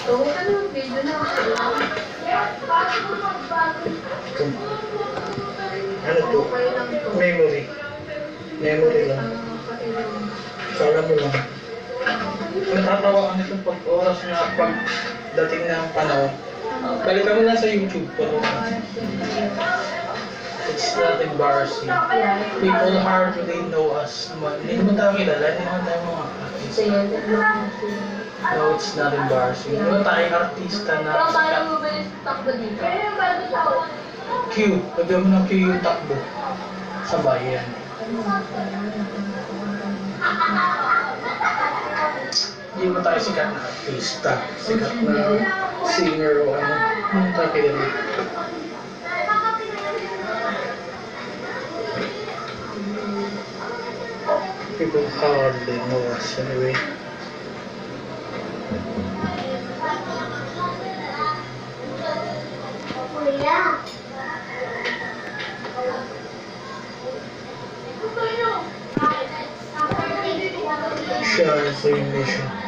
So, ano, video na ako. Ano to? Okay lang to. Memory. Memory lang. Kala mo lang. Natatawa ka nito pag oras na pagdating ng panahon. Balikan mo lang sa YouTube. It's not embarrassing. People hardly know us. Hindi naman tayo kilala. Hindi naman tayo mga artist. No, it's not embarrassing. Hindi naman tayo artista na Pero paano mo ba yung takbo dito? Q. Lagyan mo ng Q yung takbo. Sa bayan. Hindi mo tayo sikat na artista. Sikat na singer o ano. Hindi tayo kilala. People hardly know us anyway. Share for your mission.